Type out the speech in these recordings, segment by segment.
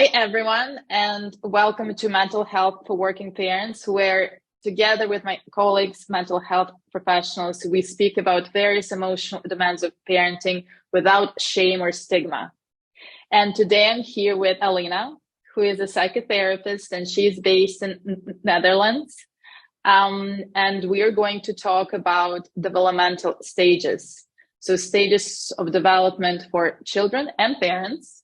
Hi, everyone, and welcome to Mental Health for Working Parents, where together with my colleagues, mental health professionals, we speak about various emotional demands of parenting without shame or stigma. And today I'm here with Alina, who is a psychotherapist, and she's based in Netherlands. And we are going to talk about developmental stages. So stages of development for children and parents.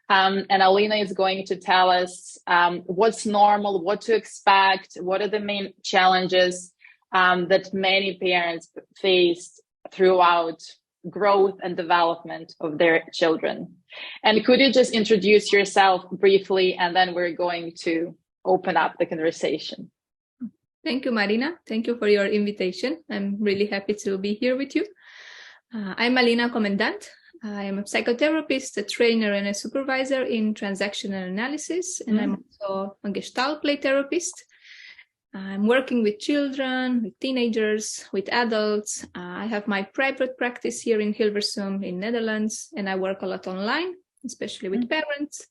And Alina is going to tell us what's normal, what to expect, what are the main challenges that many parents face throughout growth and development of their children. And could you just introduce yourself briefly, and then we're going to open up the conversation. Thank you, Marina. Thank you for your invitation. I'm really happy to be here with you. I'm Alina Comendant. I am a psychotherapist, a trainer, and a supervisor in transactional analysis, and I'm also a Gestalt play therapist. I'm working with children, with teenagers, with adults. I have my private practice here in Hilversum in Netherlands, and I work a lot online, especially with parents.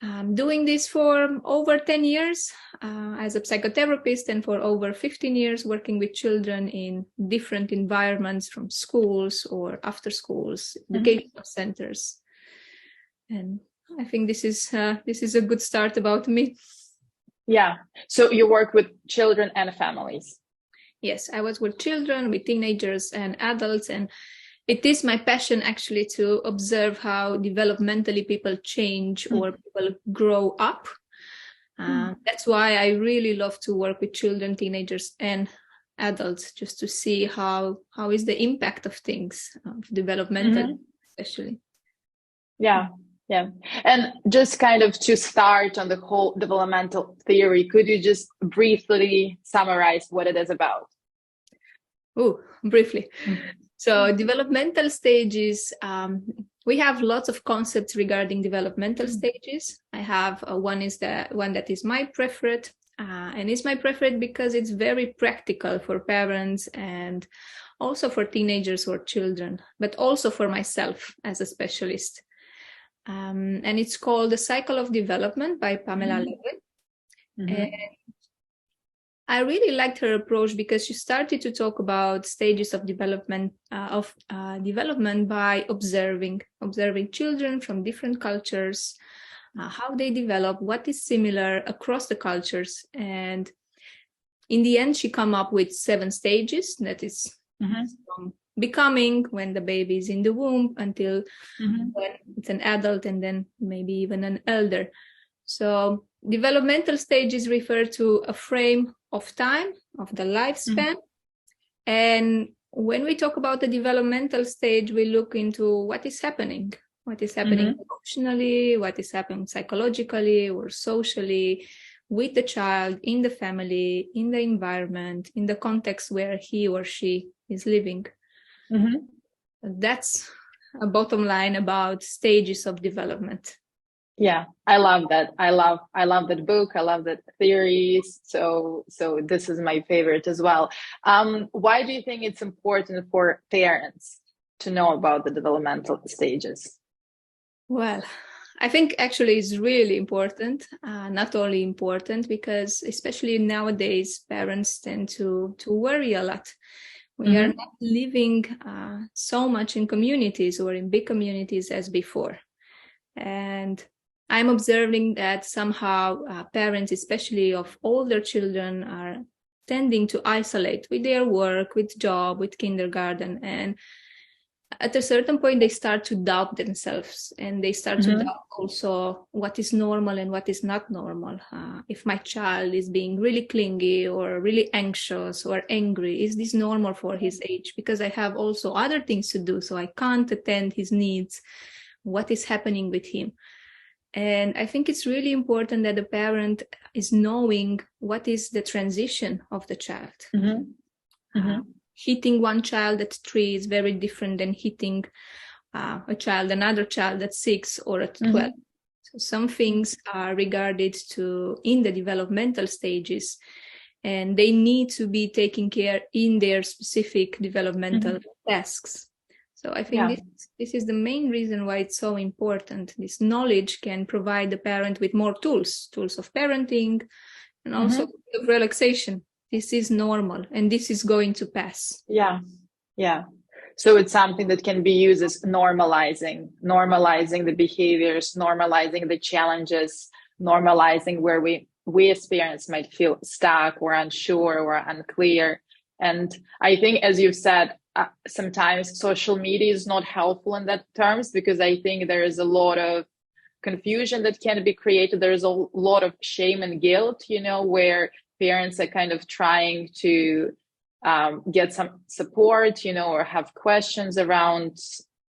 I'm doing this for over 10 years as a psychotherapist, and for over 15 years working with children in different environments, from schools or after schools, educational centers. And I think this is a good start about me. Yeah. So you work with children and families. Yes, I was with children, with teenagers and adults, and it is my passion actually to observe how developmentally people change or people grow up. That's why I really love to work with children, teenagers, and adults, just to see how is the impact of things, developmental, especially. Yeah. And just kind of to start on the whole developmental theory, could you just briefly summarize what it is about? Briefly. So developmental stages, we have lots of concepts regarding developmental stages. I have one that is my preferred, and it's my preferred because it's very practical for parents and also for teenagers or children, but also for myself as a specialist. And it's called The Cycle of Development by Pamela Levin. And I really liked her approach because she started to talk about stages of development by observing children from different cultures, how they develop, what is similar across the cultures. And in the end, she came up with 7 stages. That is from becoming, when the baby is in the womb, until when it's an adult, and then maybe even an elder. So developmental stages refer to a frame of time, of the lifespan. And when we talk about the developmental stage, we look into what is happening emotionally, what is happening psychologically or socially with the child, in the family, in the environment, in the context where he or she is living. That's a bottom line about stages of development. Yeah, I love that. I love that book. I love that theory. So this is my favorite as well. Why do you think it's important for parents to know about the developmental stages? Well, I think actually it's really important. Not only important because especially nowadays parents tend to worry a lot. We are not living so much in communities or in big communities as before. And I'm observing that somehow parents, especially of older children, are tending to isolate with their work, with job, with kindergarten. And at a certain point, they start to doubt themselves, and they start to doubt also what is normal and what is not normal. If my child is being really clingy or really anxious or angry, is this normal for his age? Because I have also other things to do, so I can't attend his needs. What is happening with him? And I think it's really important that the parent is knowing what is the transition of the child. Hitting one child at 3 is very different than hitting another child at 6 or at 12. So some things are regarded to in the developmental stages, and they need to be taken care in their specific developmental tasks. So I think this is the main reason why it's so important. This knowledge can provide the parent with more tools of parenting, and also of relaxation. This is normal and this is going to pass. Yeah. So it's something that can be used as normalizing the behaviors, normalizing the challenges, normalizing where we as parents might feel stuck or unsure or unclear. And I think, as you've said, sometimes social media is not helpful in that terms, because I think there is a lot of confusion that can be created. There's a lot of shame and guilt, where parents are kind of trying to get some support, or have questions around,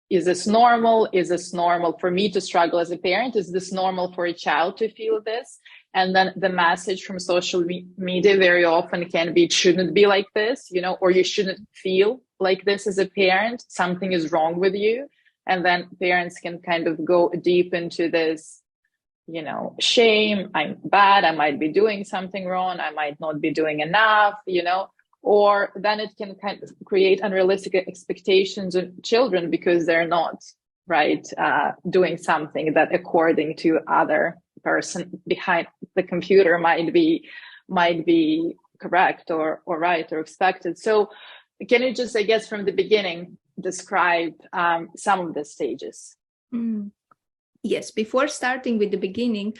is this normal? Is this normal for me to struggle as a parent? Is this normal for a child to feel this? And then the message from social media very often can be, it shouldn't be like this, or you shouldn't feel like this as a parent. Something is wrong with you. And then parents can kind of go deep into this, shame. I'm bad. I might be doing something wrong. I might not be doing enough, or then it can kind of create unrealistic expectations of children because they're not doing something that, according to other person behind the computer, might be correct or right or expected. So can you just, I guess, from the beginning, describe some of the stages? Yes, before starting with the beginning,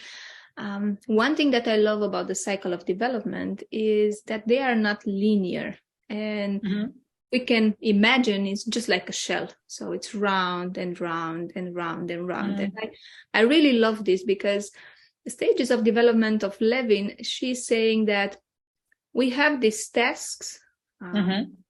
one thing that I love about the cycle of development is that they are not linear, and we can imagine it's just like a shell. So it's round and round and round and round. And I really love this, because the stages of development of Levin, she's saying that we have these tasks.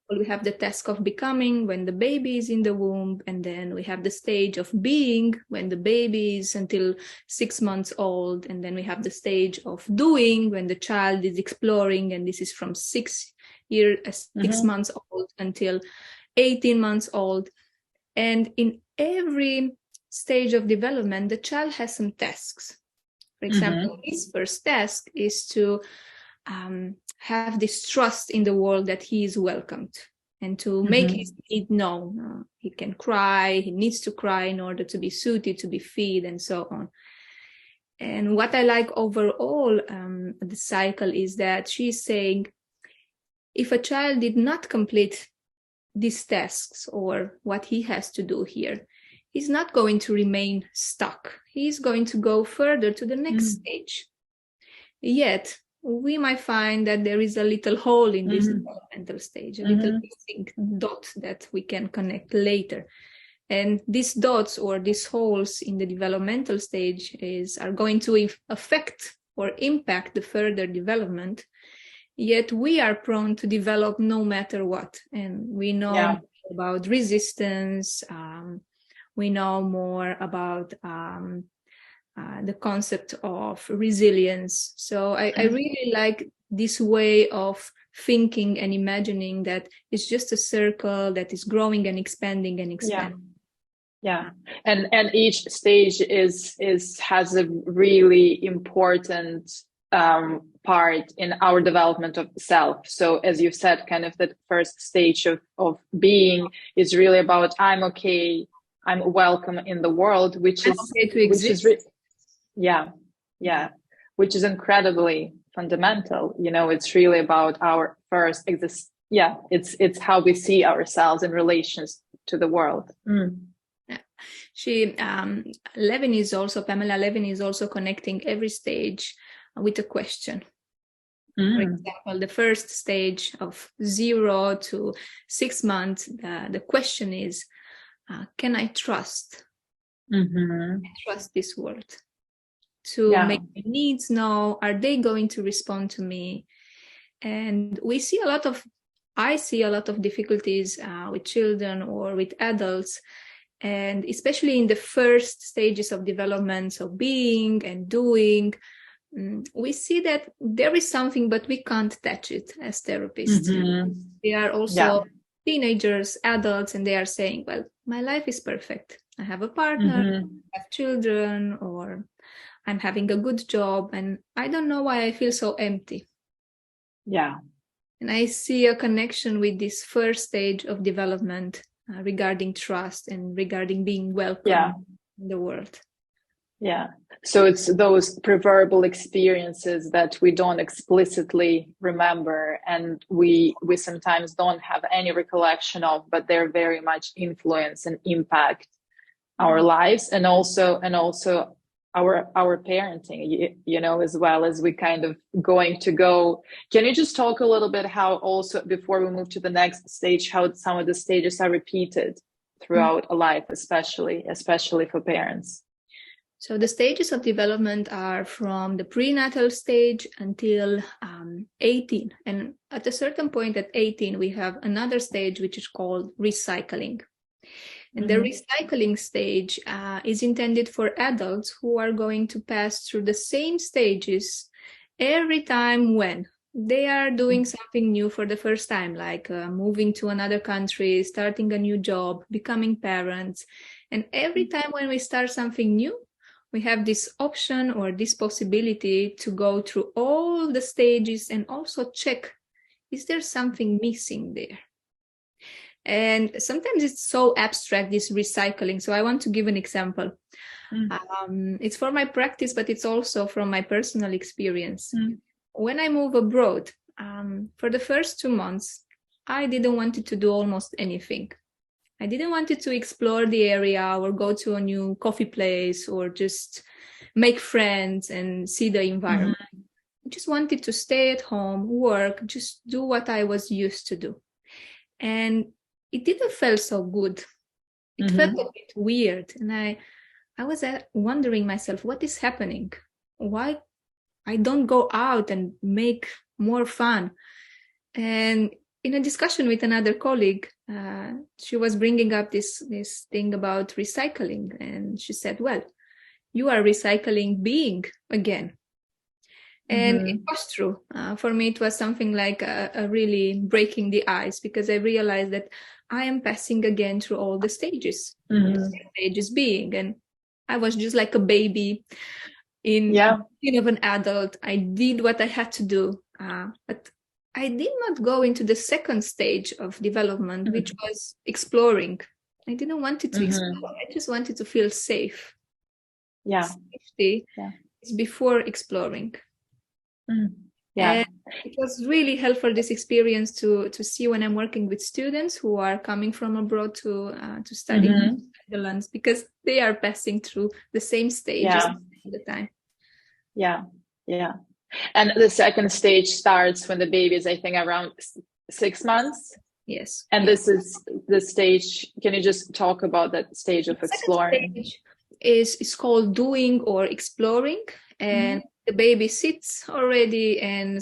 We have the task of becoming when the baby is in the womb, and then we have the stage of being when the baby is until 6 months old, and then we have the stage of doing when the child is exploring, and this is from 6 months old until 18 months old. And in every stage of development, the child has some tasks. For example, his first task is to have this trust in the world that he is welcomed, and to make his need known. He can cry, he needs to cry in order to be suited, to be fed, and so on. And what I like overall, the cycle, is that she's saying, if a child did not complete these tasks or what he has to do here, he's not going to remain stuck. He's going to go further to the next stage. Yet, we might find that there is a little hole in this developmental stage, a little missing dot that we can connect later. And these dots or these holes in the developmental stage are going to affect or impact the further development. Yet we are prone to develop no matter what. And we know about resistance. We know more about the concept of resilience. So I really like this way of thinking and imagining that it's just a circle that is growing and expanding and expanding. Yeah. And each stage has a really important part in our development of self. So as you said, kind of that first stage of being is really about, I'm okay, I'm welcome in the world, which is okay to exist. Which is incredibly fundamental. It's really about our first exist. It's how we see ourselves in relations to the world. Pamela Levin is also connecting every stage with a question. For example, the first stage of 0 to 6 months, the question is, can I trust? Trust this world to make my needs known? Are they going to respond to me? And I see a lot of difficulties with children or with adults, and especially in the first stages of development, so being and doing, we see that there is something, but we can't touch it as therapists. They are also teenagers, adults, and they are saying, well, my life is perfect. I have a partner, I have children, or I'm having a good job, and I don't know why I feel so empty. And I see a connection with this first stage of development regarding trust and regarding being welcome in the world. Yeah. So it's those proverbial experiences that we don't explicitly remember, and we sometimes don't have any recollection of, but they're very much influence and impact our lives, and also our parenting, you know, as well, as we kind of going to go. Can you just talk a little bit how also, before we move to the next stage, how some of the stages are repeated throughout a life, especially for parents? So the stages of development are from the prenatal stage until 18. And at a certain point at 18, we have another stage, which is called recycling. And the recycling stage is intended for adults who are going to pass through the same stages every time when they are doing something new for the first time, like moving to another country, starting a new job, becoming parents. And every time when we start something new, we have this option or this possibility to go through all the stages and also check, is there something missing there? And sometimes it's so abstract, this recycling. So I want to give an example. It's for my practice, but it's also from my personal experience. When I move abroad, for the first 2 months, I didn't want to do almost anything. I didn't want to explore the area or go to a new coffee place or just make friends and see the environment. I just wanted to stay at home, work, just do what I was used to do. And it didn't feel so good. It felt a bit weird. And I was wondering myself, what is happening? Why I don't go out and make more fun? And in a discussion with another colleague, she was bringing up this thing about recycling. And she said, well, you are recycling being again. And it was true. For me, it was something like a really breaking the ice, because I realized that I am passing again through all the stages. Stages being, and I was just like a baby in of an adult. I did what I had to do, but I did not go into the second stage of development, which was exploring. I didn't want it to explore. I just wanted to feel safe. Safety is before exploring. And it was really helpful, this experience, to see when I'm working with students who are coming from abroad to study in the Netherlands, because they are passing through the same stages all the time. And the second stage starts when the baby is, I think, around 6 months. Yes. And this is the stage. Can you just talk about that stage of exploring? Stage is called doing or exploring, and the baby sits already, and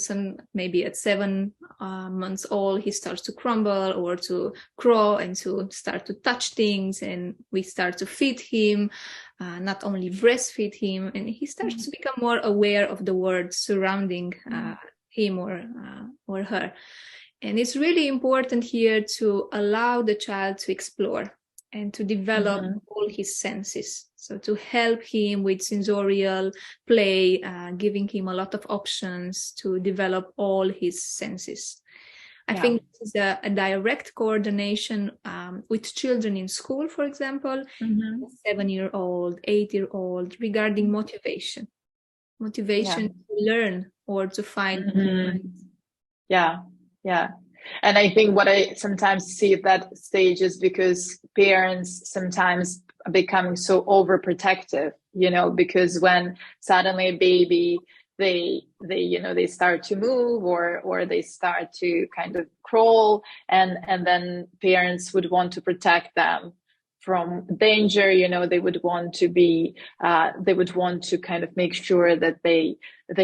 maybe at 7 months old, he starts to crumble or to crawl and to start to touch things, and we start to feed him, not only breastfeed him, and he starts to become more aware of the world surrounding him or her. And it's really important here to allow the child to explore and to develop all his senses. So to help him with sensorial play, giving him a lot of options to develop all his senses. I think this is a direct coordination with children in school, for example, 7-year-old, 8-year-old, regarding motivation to learn or to find. And I think what I sometimes see at that stage is because parents sometimes are becoming so overprotective, because when suddenly a baby, they start to move or they start to kind of crawl, and then parents would want to protect them from danger. They would want to be, they would want to kind of make sure that they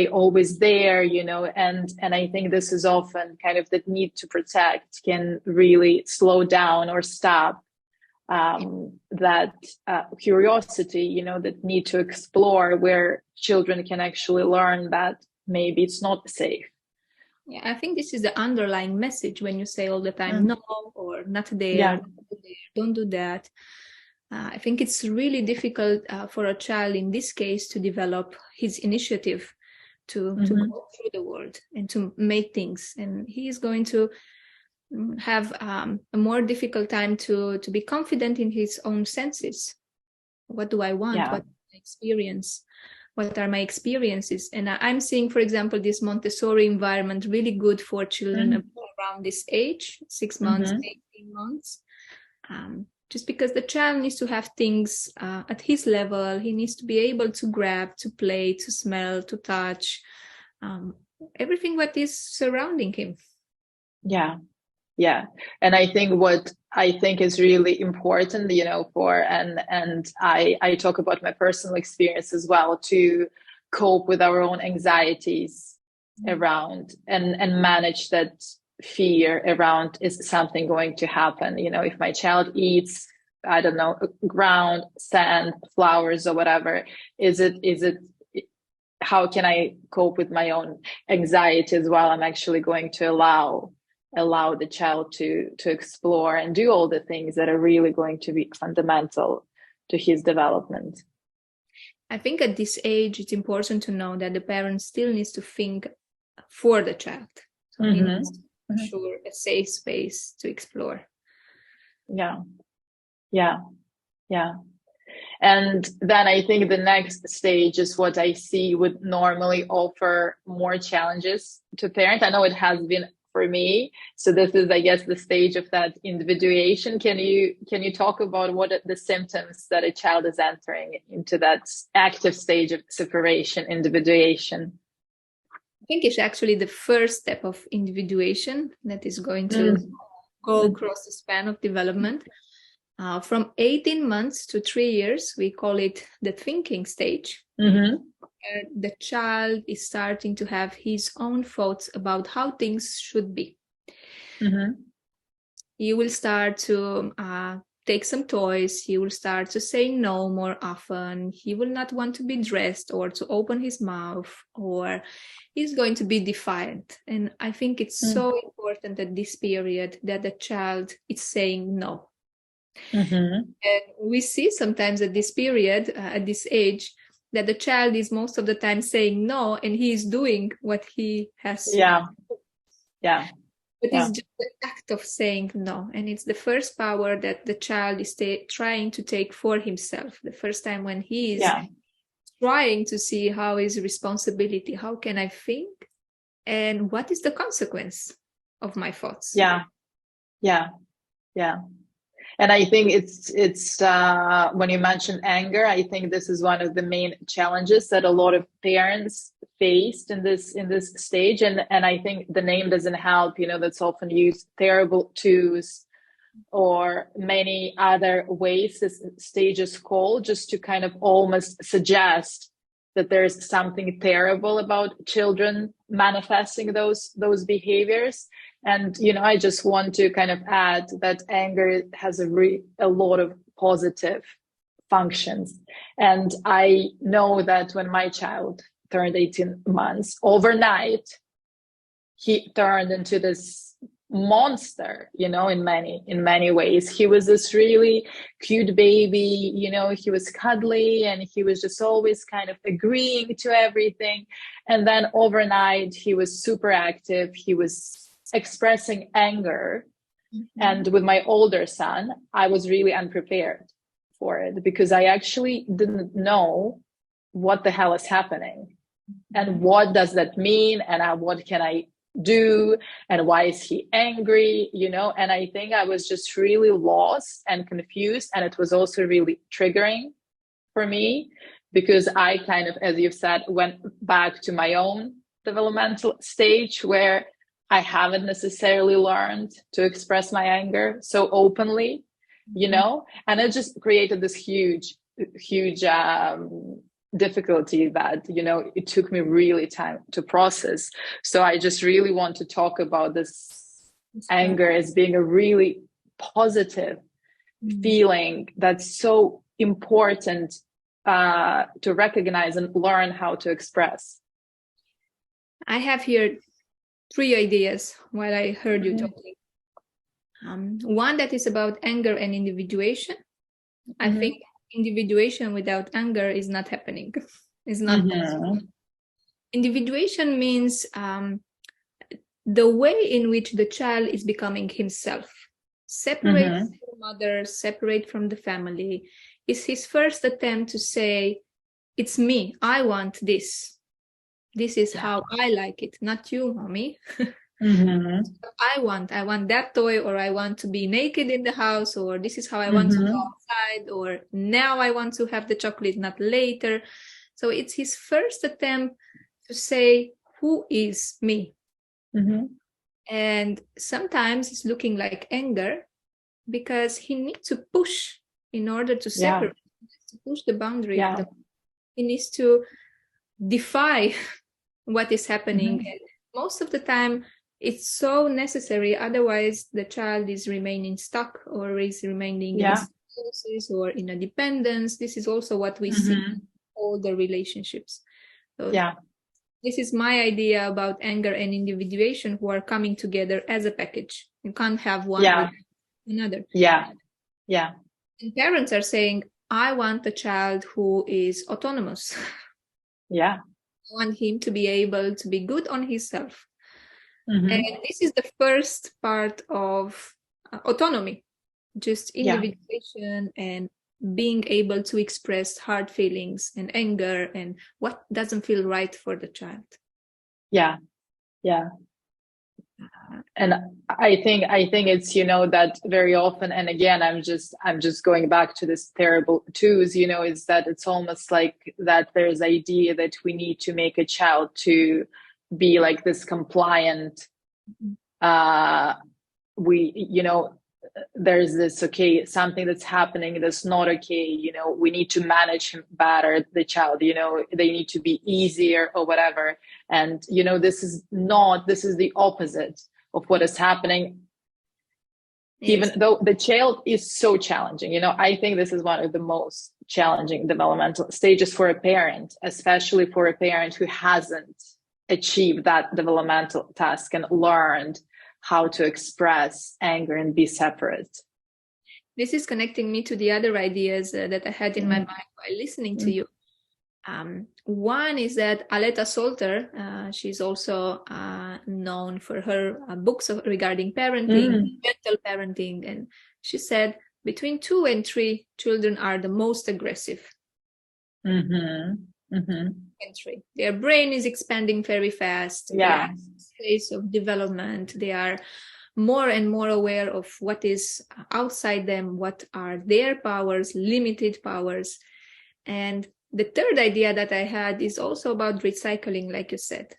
always there, and I think this is often kind of that need to protect can really slow down or stop that curiosity, that need to explore, where children can actually learn that maybe it's not safe. Yeah, I think this is the underlying message when you say all the time, no, or not there, don't do that. I think it's really difficult for a child in this case to develop his initiative to go through the world and to make things. And he is going to have a more difficult time to be confident in his own senses. What do I want? Yeah. What experience? What are my experiences? And I'm seeing, for example, this Montessori environment really good for children around this age, 6 months, 18 months. Just because the child needs to have things at his level. He needs to be able to grab, to play, to smell, to touch, everything what is surrounding him. Yeah. And I think what I think is really important, and I talk about my personal experience as well, to cope with our own anxieties around and manage that fear around, is something going to happen? If my child eats, I don't know, ground, sand, flowers, or whatever, is it how can I cope with my own anxiety as well? I'm actually going to allow the child to explore and do all the things that are really going to be fundamental to his development. I think at this age, it's important to know that the parent still needs to think for the child. So he needs to ensure a safe space to explore. Yeah. And then I think the next stage is what I see would normally offer more challenges to parents. I know it has been for me. So this is, I guess, the stage of that individuation. Can you talk about what are the symptoms that a child is entering into that active stage of separation, individuation? I think it's actually the first step of individuation that is going to go across the span of development. From 18 months to 3 years, we call it the thinking stage. The child is starting to have his own thoughts about how things should be. He will start to take some toys. He will start to say no more often. He will not want to be dressed or to open his mouth, or he's going to be defiant. And I think it's so important at this period that the child is saying no. And we see sometimes at this period, at this age, that the child is most of the time saying no, and he is doing what he has to. But it's just the act of saying no. And it's the first power that the child is trying to take for himself. The first time when he is trying to see how is responsibility, how can I think, and what is the consequence of my thoughts. And I think it's when you mentioned anger, I think this is one of the main challenges that a lot of parents faced in this stage. And I think the name doesn't help, that's often used, terrible twos, or many other ways this stage is called, just to kind of almost suggest that there's something terrible about children manifesting those behaviors. And, I just want to kind of add that anger has a lot of positive functions. And I know that when my child turned 18 months, overnight, he turned into this monster, in many ways. He was this really cute baby, he was cuddly, and he was just always kind of agreeing to everything. And then overnight, he was super active. He was expressing anger. And with my older son, I was really unprepared for it, because I actually didn't know what the hell is happening and what does that mean, and what can I do, and why is he angry, and I think I was just really lost and confused. And it was also really triggering for me, because I kind of, as you've said, went back to my own developmental stage where I haven't necessarily learned to express my anger so openly, and it just created this huge difficulty that, it took me really time to process. So I just really want to talk about this anger as being a really positive feeling that's so important to recognize and learn how to express. I have here 3 ideas while I heard you talking. One that is about anger and individuation. I think individuation without anger is not happening. It's not possible. Individuation means the way in which the child is becoming himself, separate from the mother, separate from the family, is his first attempt to say, it's me, I want this. This is how I like it, not you, mommy. I want that toy, or I want to be naked in the house, or this is how I want to go outside, or now I want to have the chocolate, not later. So it's his first attempt to say, who is me? And sometimes it's looking like anger, because he needs to push in order to separate, to push the boundary. He needs to defy what is happening. And most of the time, it's so necessary. Otherwise, the child is remaining stuck, or is remaining in psychosis or in a dependence. This is also what we see in all the relationships. So this is my idea about anger and individuation, who are coming together as a package. You can't have one without another. And parents are saying, I want a child who is autonomous. I want him to be able to be good on himself. And this is the first part of autonomy, just individuation and being able to express hard feelings and anger and what doesn't feel right for the child. And I think it's, that very often, and again, I'm just going back to this terrible twos, is that it's almost like that there's idea that we need to make a child to be like this compliant, there's this, something that's happening that's not okay, we need to manage him better, the child, they need to be easier or whatever. And, this is the opposite of what is happening. Even though the child is so challenging, I think this is one of the most challenging developmental stages for a parent, especially for a parent who hasn't achieved that developmental task and learned how to express anger and be separate. This is connecting me to the other ideas that I had in my mind while listening to you. One is that Aleta Solter, she's also known for her books regarding parenting, mental parenting, and she said between 2 and 3 children are the most aggressive. Entry. Their brain is expanding very fast. They are in a phase of development. They are more and more aware of what is outside them, what are their powers, limited powers. And the third idea that I had is also about recycling, like you said.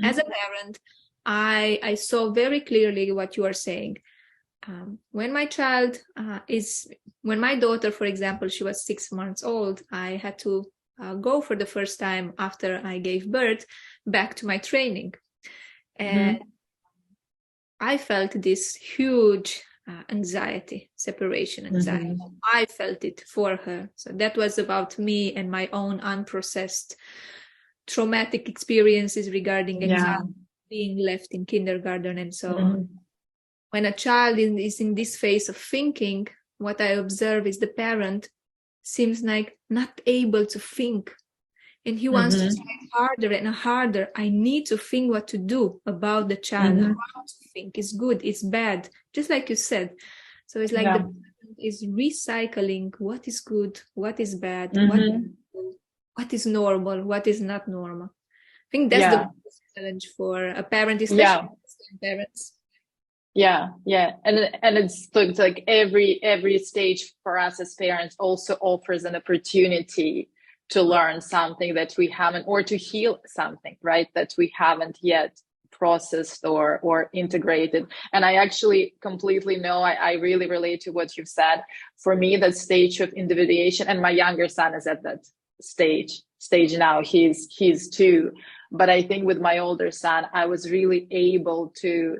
As a parent, I saw very clearly what you are saying. When my daughter, for example, she was 6 months old, I had to go for the first time after I gave birth back to my training. And I felt this huge anxiety, separation anxiety. I felt it for her. So that was about me and my own unprocessed traumatic experiences regarding anxiety, being left in kindergarten and so on. When a child is in this phase of thinking, what I observe is the parent seems like not able to think. And he wants to try harder and harder. I need to think what to do about the child. How to think is good, it's bad, just like you said. So it's like the parent is recycling what is good, what is bad, what is normal, what is not normal. I think that's the biggest challenge for a parent, especially parents. And it's like every stage for us as parents also offers an opportunity to learn something that we haven't, or to heal something, right, that we haven't yet processed or integrated. And I actually completely know, I really relate to what you've said. For me, that stage of individuation, and my younger son is at that stage now, he's 2. But I think with my older son, I was really able to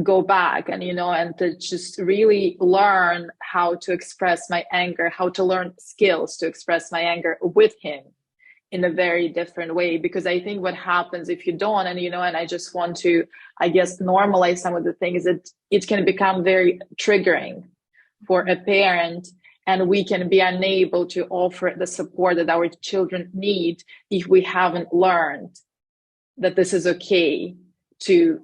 go back and and to just really learn how to express my anger, how to learn skills to express my anger with him in a very different way. Because I think what happens if you don't, and and I just want to, I guess, normalize some of the things, that it can become very triggering for a parent, and we can be unable to offer the support that our children need if we haven't learned that this is okay to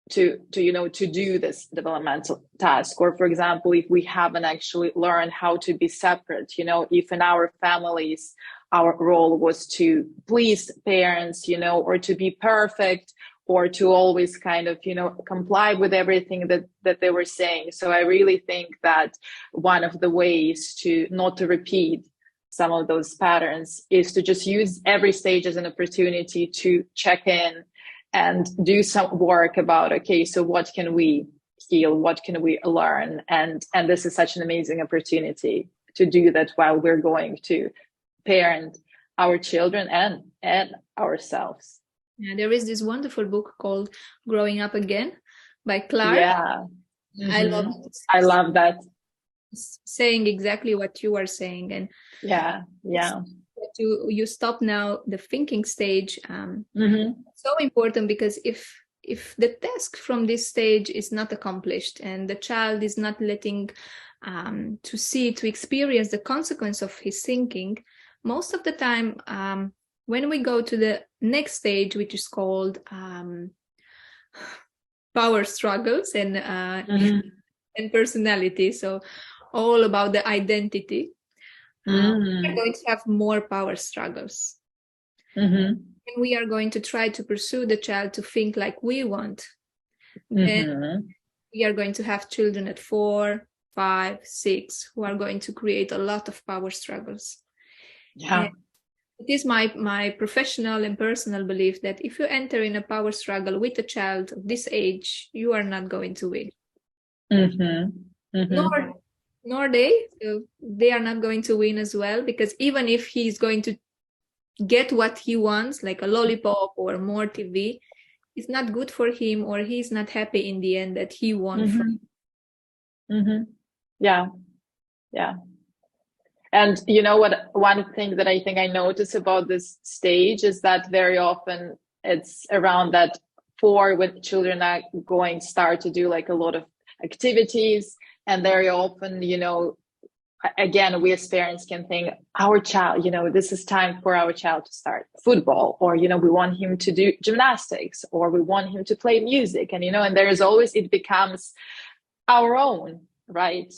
to do this developmental task. Or for example, if we haven't actually learned how to be separate, if in our families our role was to please parents, or to be perfect, or to always kind of comply with everything that they were saying. So I really think that one of the ways to not to repeat some of those patterns is to just use every stage as an opportunity to check in and do some work about, okay, so what can we heal? What can we learn? And this is such an amazing opportunity to do that while we're going to parent our children and ourselves. Yeah, there is this wonderful book called Growing Up Again by Clark. Yeah. Mm-hmm. I love that. Saying exactly what you are saying. And yeah. You stop now the thinking stage. So important, because if the task from this stage is not accomplished and the child is not letting to experience the consequence of his thinking, most of the time when we go to the next stage, which is called power struggles and personality, so all about the identity, we're going to have more power struggles. And we are going to try to pursue the child to think like we want. And we are going to have children at 4, 5, 6 who are going to create a lot of power struggles. Yeah. And it is my professional and personal belief that if you enter in a power struggle with a child of this age, you are not going to win. Nor they are not going to win as well, because even if he's going to get what he wants, like a lollipop or more TV, it's not good for him, or he's not happy in the end that he won from. Yeah. And you know what, one thing that I think I notice about this stage is that very often it's around that 4 when children are going start to do like a lot of activities, and very often, again, we as parents can think our child, this is time for our child to start football, or, we want him to do gymnastics, or we want him to play music. And, and there is always, it becomes our own, right?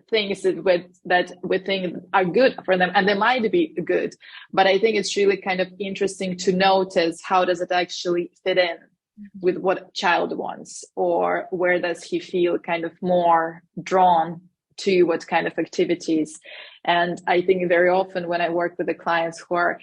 Things that we think are good for them, and they might be good. But I think it's really kind of interesting to notice how does it actually fit in with what child wants, or where does he feel kind of more drawn to what kind of activities. And I think very often when I work with the clients who are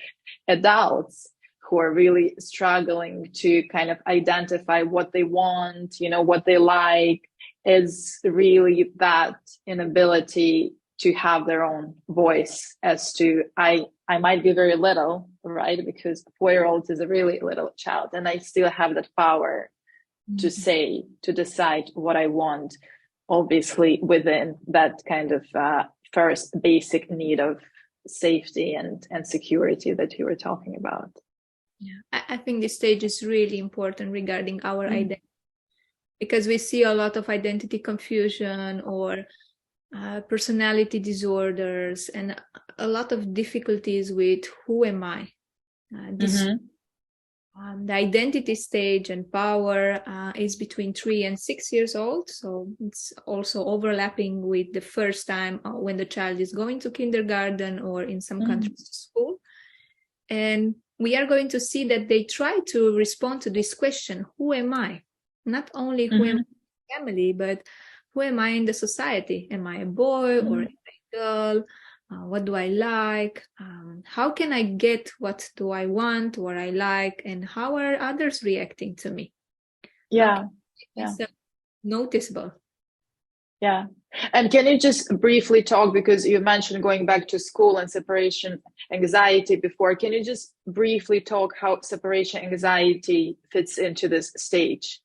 adults, who are really struggling to kind of identify what they want, what they like, is really that inability to have their own voice as to, I might be very little, right? Because a 4-year-old is a really little child, and I still have that power to say, to decide what I want, obviously within that kind of first basic need of safety and security that you were talking about. Yeah, I think this stage is really important regarding our identity, because we see a lot of identity confusion or personality disorders and a lot of difficulties with who am I. The identity stage and power is between 3 and 6 years old. So it's also overlapping with the first time when the child is going to kindergarten, or in some countries to school. And we are going to see that they try to respond to this question, who am I? Not only who am I in the family, but who am I in the society? Am I a boy or am I a girl? What do I like? How can I get what do I want, what I like, and how are others reacting to me? It's noticeable. Yeah. And can you just briefly talk, because you mentioned going back to school and separation anxiety before, can you just briefly talk how separation anxiety fits into this stage?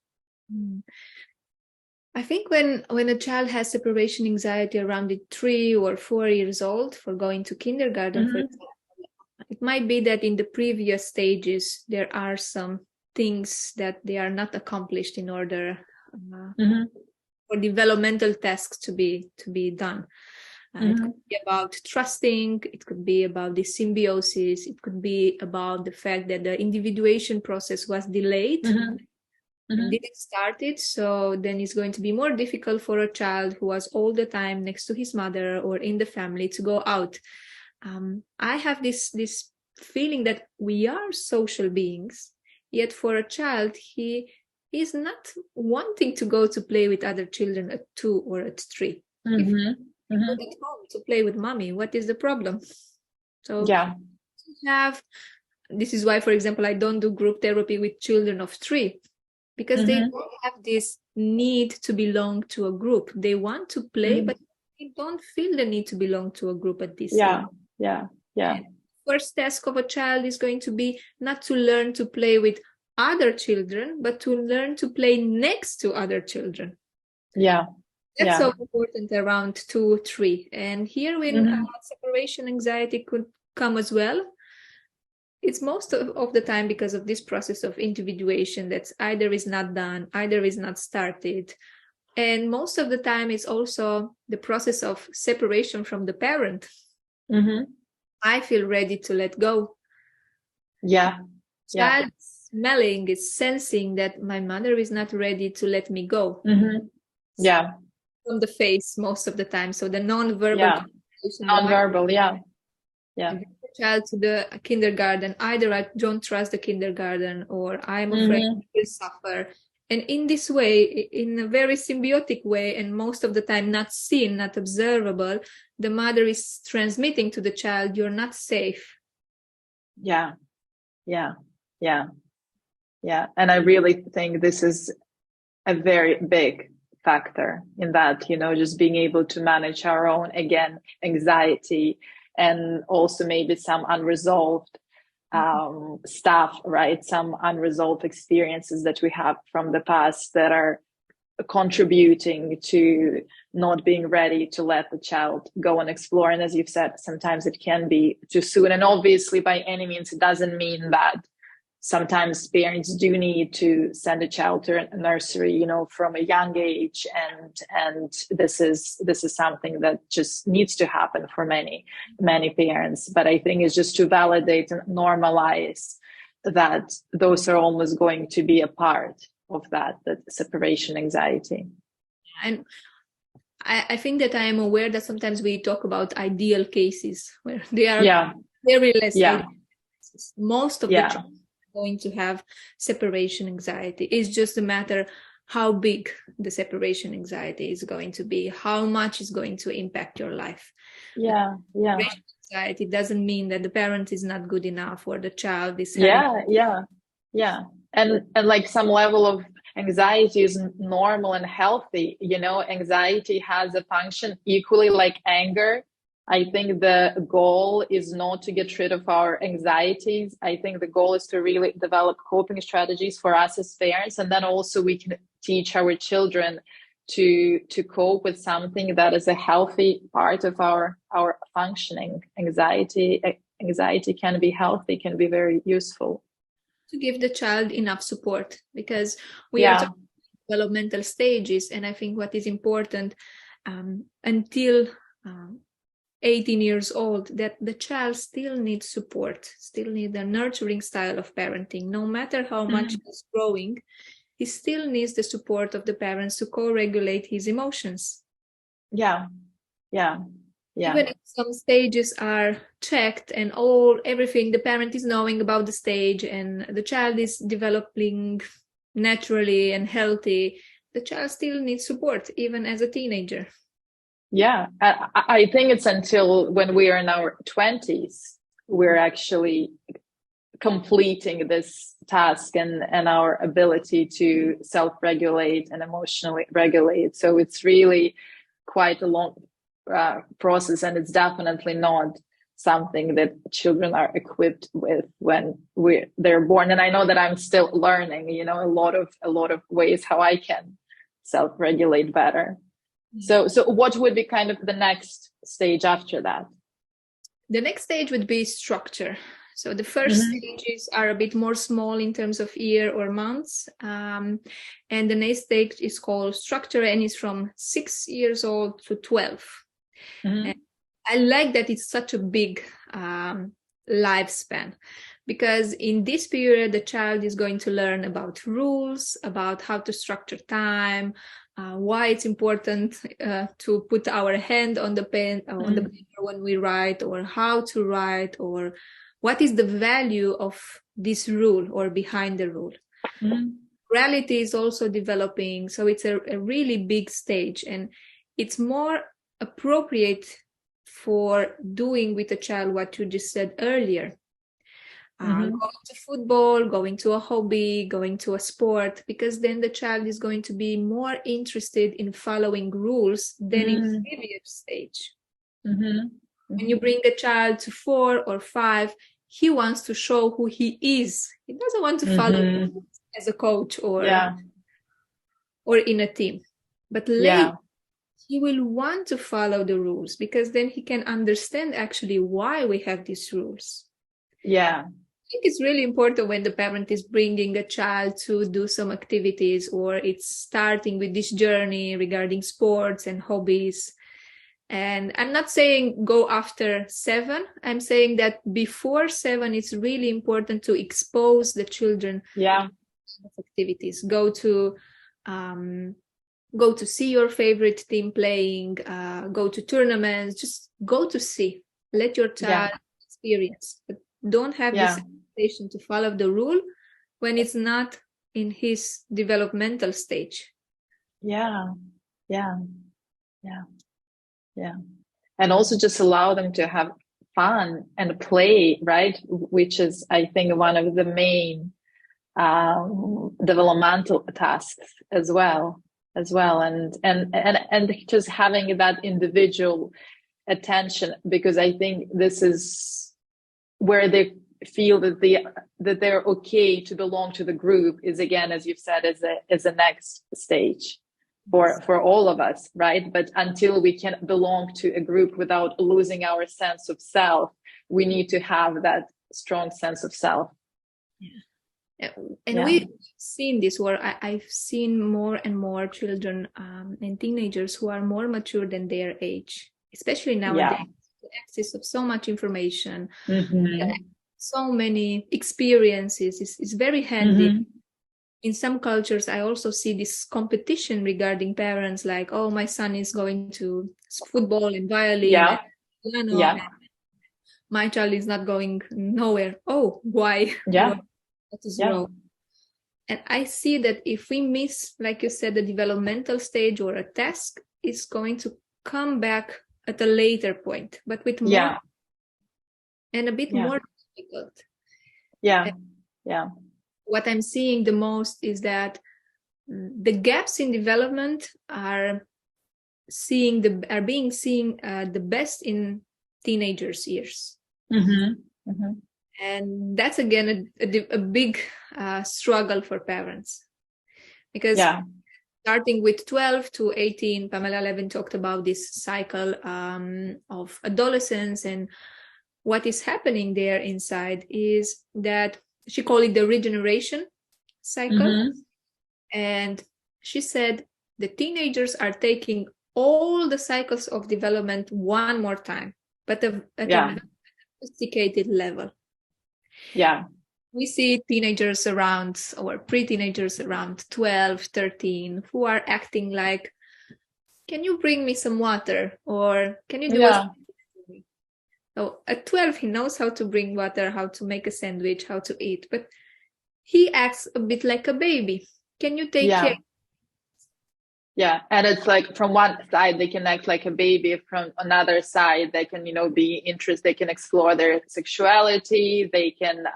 I think when a child has separation anxiety around 3 or 4 years old for going to kindergarten, for example, it might be that in the previous stages there are some things that they are not accomplished in order for developmental tasks to be done. It could be about trusting, it could be about the symbiosis, it could be about the fact that the individuation process was delayed and didn't start it. So then it's going to be more difficult for a child who was all the time next to his mother or in the family to go out. I have this feeling that we are social beings, yet for a child, he is not wanting to go to play with other children at 2 or at 3. If you go at home to play with mommy, what is the problem? So this is why, for example, I don't do group therapy with children of 3, because they don't have this need to belong to a group. They want to play, but they don't feel the need to belong to a group at this age. And first task of a child is going to be not to learn to play with other children, but to learn to play next to other children. That's so important around 2, 3. And here when separation anxiety could come as well, it's most of the time because of this process of individuation that's either is not done, either is not started. And most of the time it's also the process of separation from the parent. I feel ready to let go. Child smelling, is sensing that my mother is not ready to let me go. From the face most of the time. So the non-verbal. The child to the kindergarten, either I don't trust the kindergarten or I'm afraid he will suffer. And in this way, in a very symbiotic way, and most of the time not seen, not observable, the mother is transmitting to the child, you're not safe. And I really think this is a very big factor in that, just being able to manage our own, again, anxiety, and also maybe some unresolved stuff, right? Some unresolved experiences that we have from the past that are contributing to not being ready to let the child go and explore. And as you've said, sometimes it can be too soon. And obviously, by any means, it doesn't mean that sometimes parents do need to send a child to a nursery, from a young age. And this is something that just needs to happen for many parents. But I think it's just to validate and normalize that those are almost going to be a part of that separation anxiety. And I think that I am aware that sometimes we talk about ideal cases where they are very less ideal cases. Most of the children are going to have separation anxiety. It's just a matter how big the separation anxiety is going to be, how much is going to impact your life. Separation anxiety doesn't mean that the parent is not good enough or the child is And like some level of anxiety is normal and healthy. Anxiety has a function equally like anger. I think the goal is not to get rid of our anxieties. I think the goal is to really develop coping strategies for us as parents. And then also we can teach our children to cope with something that is a healthy part of our functioning. Anxiety can be healthy, can be very useful. To give the child enough support, because we are talking about developmental stages, and I think what is important until 18 years old, that the child still needs support, still needs a nurturing style of parenting. No matter how much he's growing, he still needs the support of the parents to co-regulate his emotions. Even if some stages are checked and everything, the parent is knowing about the stage and the child is developing naturally and healthy, the child still needs support, even as a teenager. I think it's until when we are in our 20s, we're actually completing this task and our ability to self-regulate and emotionally regulate. So it's really quite a long process, and it's definitely not something that children are equipped with when they're born. And I know that I'm still learning, a lot of ways how I can self-regulate better. So what would be kind of the next stage after that? The next stage would be structure. So the first stages are a bit more small in terms of year or months. And the next stage is called structure, and is from 6 years old to 12. And I like that it's such a big lifespan, because in this period, the child is going to learn about rules, about how to structure time, why it's important to put our hand on the pen, on the paper when we write, or how to write, or what is the value of this rule or behind the rule. Reality is also developing, so it's a really big stage, and it's more appropriate for doing with a child what you just said earlier. Going to football, going to a hobby, going to a sport, because then the child is going to be more interested in following rules than in previous stage. When you bring a child to 4 or 5, he wants to show who he is. He doesn't want to follow rules as a coach or in a team. But later, he will want to follow the rules, because then he can understand actually why we have these rules. I think it's really important when the parent is bringing a child to do some activities, or it's starting with this journey regarding sports and hobbies. And I'm not saying go after 7. I'm saying that before 7, it's really important to expose the children to activities. Go to see your favorite team playing, go to tournaments, just go to see. Let your child experience. But don't have this expectation to follow the rule when it's not in his developmental stage. And also just allow them to have fun and play, right? Which is, I think, one of the main developmental tasks as well. And just having that individual attention, because I think this is where they feel that they're okay to belong to the group, is, again, as you've said, is the next stage for all of us, right? But until we can belong to a group without losing our sense of self, we need to have that strong sense of self. And we've seen this, where I've seen more and more children and teenagers who are more mature than their age, especially nowadays. The access of so much information, so many experiences is very handy. In some cultures, I also see this competition regarding parents, like, oh, my son is going to football and violin and piano, and my child is not going nowhere. Oh, why? What is wrong? And I see that if we miss, like you said, the developmental stage or a task, it's going to come back at a later point, but with more and a bit more difficult. What I'm seeing the most is that the gaps in development are being seen the best in teenagers' years. And that's, again, a big struggle for parents, because starting with 12 to 18, Pamela Levin talked about this cycle of adolescence, and what is happening there inside is that she called it the regeneration cycle. And she said the teenagers are taking all the cycles of development one more time, but at a sophisticated level. We see teenagers around, or pre-teenagers around 12, 13, who are acting like, can you bring me some water? Or can you do a... So at 12, he knows how to bring water, how to make a sandwich, how to eat, but he acts a bit like a baby. Can you take care? And it's like, from one side they can act like a baby, from another side they can, be interested, they can explore their sexuality, they can,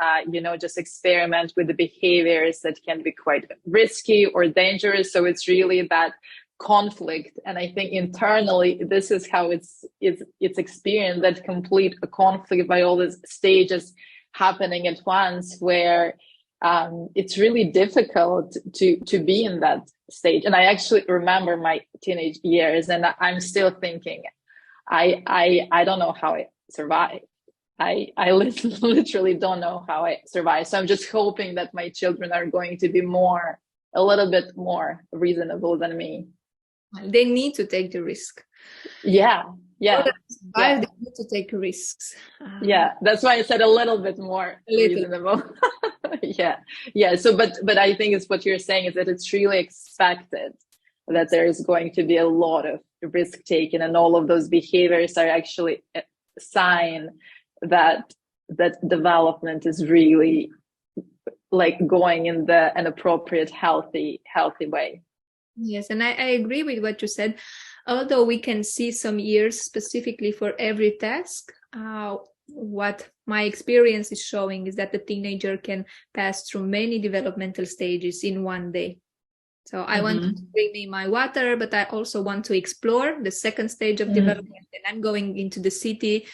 just experiment with the behaviors that can be quite risky or dangerous. So it's really that conflict, and I think internally this is how it's experienced, that complete conflict by all these stages happening at once, where it's really difficult to be in that stage. And I actually remember my teenage years, and I'm still thinking, I don't know how I survived. I literally don't know how I survived. So I'm just hoping that my children are going to be a little bit more reasonable than me. They need to take the risk. Yeah. Survive, they need to take risks. Yeah, that's why I said a little bit more reasonable. Yeah. So, but I think it's what you're saying is that it's really expected that there is going to be a lot of risk taken, and all of those behaviors are actually a sign that development is really like going in an appropriate, healthy way. Yes, and I agree with what you said. Although we can see some years specifically for every task, what my experience is showing is that the teenager can pass through many developmental stages in one day. So I want to bring me my water, but I also want to explore the second stage of development. And I'm going into the city.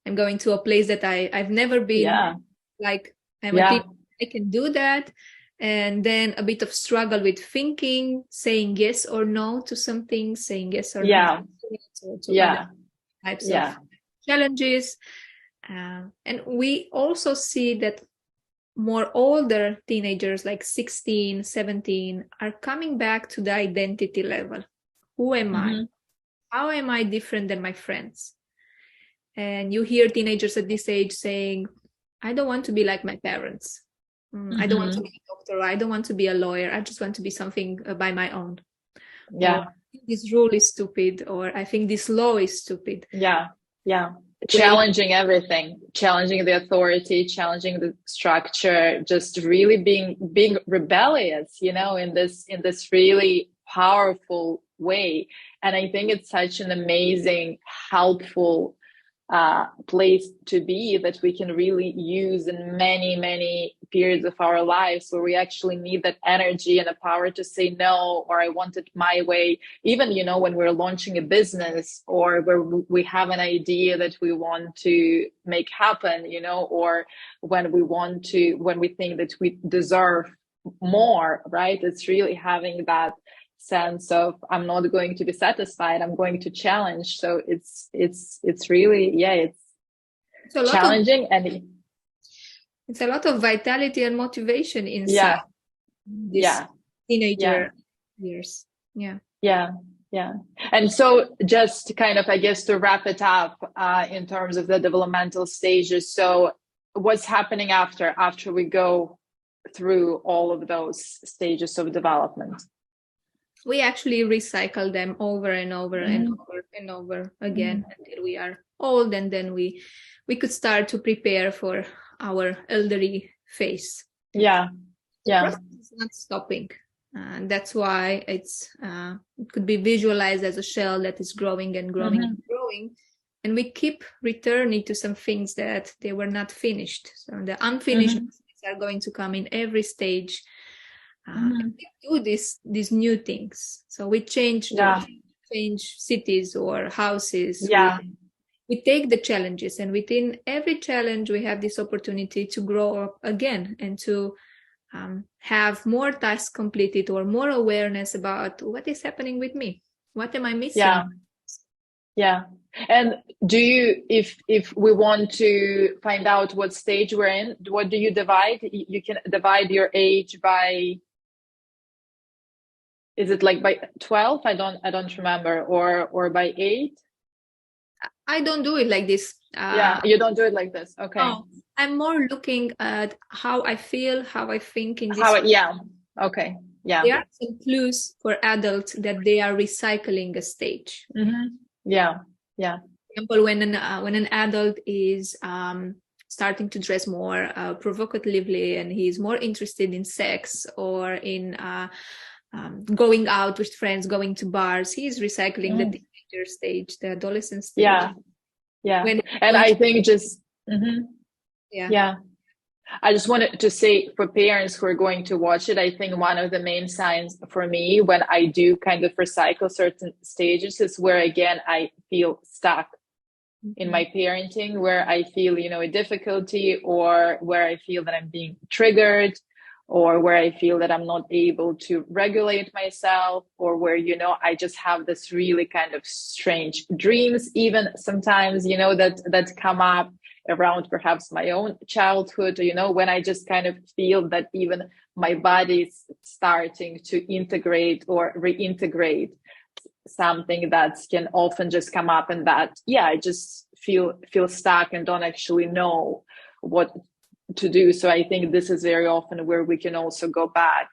I'm going to a place that I've never been. Yeah. Like I'm a teenager, I can do that. And then a bit of struggle with thinking, saying yes or no to some things, saying yes or no to other types of challenges. And we also see that more older teenagers, like 16, 17, are coming back to the identity level. Who am I? How am I different than my friends? And you hear teenagers at this age saying, I don't want to be like my parents. I don't want to be a doctor. I don't want to be a lawyer. I just want to be something by my own. Yeah. Or, this rule is stupid, or I think this law is stupid. Yeah. Challenging everything, challenging the authority, challenging the structure, just really being rebellious, in this really powerful way. And I think it's such an amazing, helpful place to be that we can really use in many periods of our lives where we actually need that energy and the power to say no, or I want it my way. Even, when we're launching a business, or where we have an idea that we want to make happen, or when we think that we deserve more, right? It's really having that sense of I'm not going to be satisfied, I'm going to challenge. So it's really it's challenging, and it's a lot of vitality and motivation inside this teenager years. And so just kind of, I guess, to wrap it up in terms of the developmental stages, so what's happening after we go through all of those stages of development? We actually recycle them over and over and over and over again until we are old, and then we could start to prepare for our elderly phase. The process is not stopping, and that's why it could be visualized as a shell that is growing and growing and growing, and we keep returning to some things that they were not finished. So the unfinished are going to come in every stage. We do these new things. So we change cities or houses. We take the challenges, and within every challenge we have this opportunity to grow up again and to have more tasks completed, or more awareness about what is happening with me. What am I missing? And do you, if we want to find out what stage we're in, what do you divide? You can divide your age by, is it like by 12? I don't remember, or by 8? I don't do it like this. You don't do it like this. Okay. No, I'm more looking at how I feel, how I think in this. Okay. Yeah. There are some clues for adults that they are recycling a stage. For example, when an adult is starting to dress more provocatively, and he's more interested in sex or in going out with friends, going to bars, he's recycling the teenager stage, the adolescent stage. And I think just I just wanted to say, for parents who are going to watch it, I think one of the main signs for me when I do kind of recycle certain stages is where, again, I feel stuck in my parenting, where I feel, a difficulty, or where I feel that I'm being triggered, or where I feel that I'm not able to regulate myself, or where, I just have this really kind of strange dreams, even sometimes, that come up around perhaps my own childhood, when I just kind of feel that even my body is starting to integrate or reintegrate something that can often just come up, and that, I just feel stuck and don't actually know what to do. So I think this is very often where we can also go back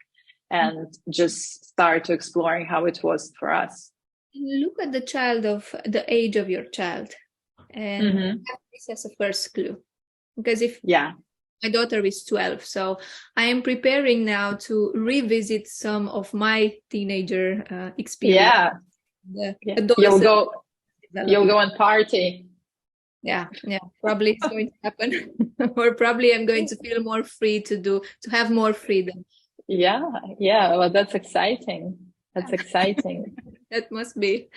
and just start exploring how it was for us. Look at the child of the age of your child, and this as a first clue. Because if my daughter is 12, so I am preparing now to revisit some of my teenager experience. You'll go and party. Yeah, probably it's going to happen. Or probably I'm going to feel more free to have more freedom. Well, that's exciting. That must be.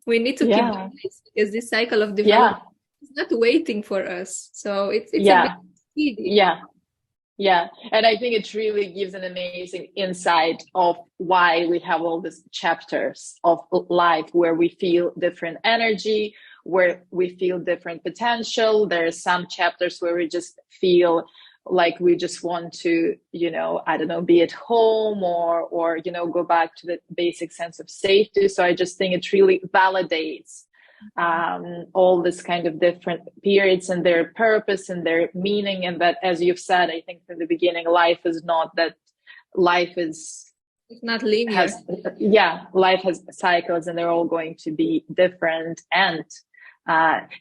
We need to keep doing this, because this cycle of development is not waiting for us. So it's a bit speedy. And I think it really gives an amazing insight of why we have all these chapters of life where we feel different energy, where we feel different potential. There are some chapters where we just feel like we just want to, be at home or go back to the basic sense of safety. So I just think it really validates all this kind of different periods and their purpose and their meaning. And that, as you've said, I think from the beginning, life is not that. It's not linear. Life has cycles, and they're all going to be different and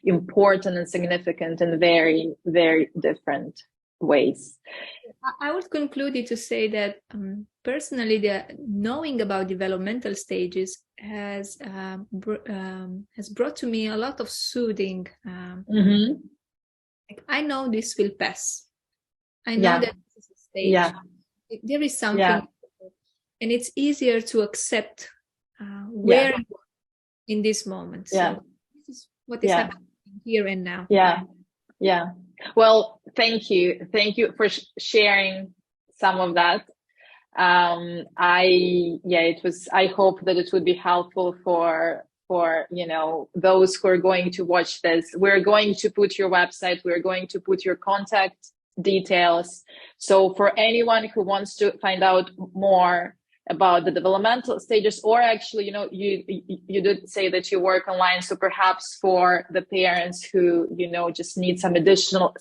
important and significant in very, very different ways. I would conclude it to say that personally, the knowing about developmental stages has brought to me a lot of soothing. Like, I know this will pass. I know that this is a stage. There is something, and it's easier to accept where you are in this moment. So this is what is happening here and now. Well, thank you for sharing some of that. I hope that it would be helpful for those who are going to watch this. We're going to put your website, we're going to put your contact details. So for anyone who wants to find out more about the developmental stages, or actually, you did say that you work online, so perhaps for the parents who just need some additional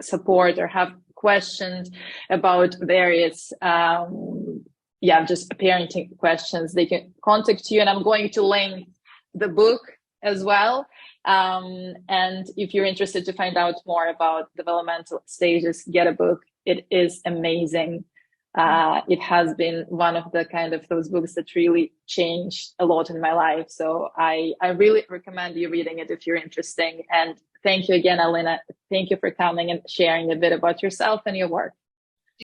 support or have questions about various just parenting questions, they can contact you, and I'm going to link the book as well. And if you're interested to find out more about developmental stages, get a book. It is amazing. It has been one of the kind of those books that really changed a lot in my life. So I really recommend you reading it if you're interested. And thank you again, Alina. Thank you for coming and sharing a bit about yourself and your work.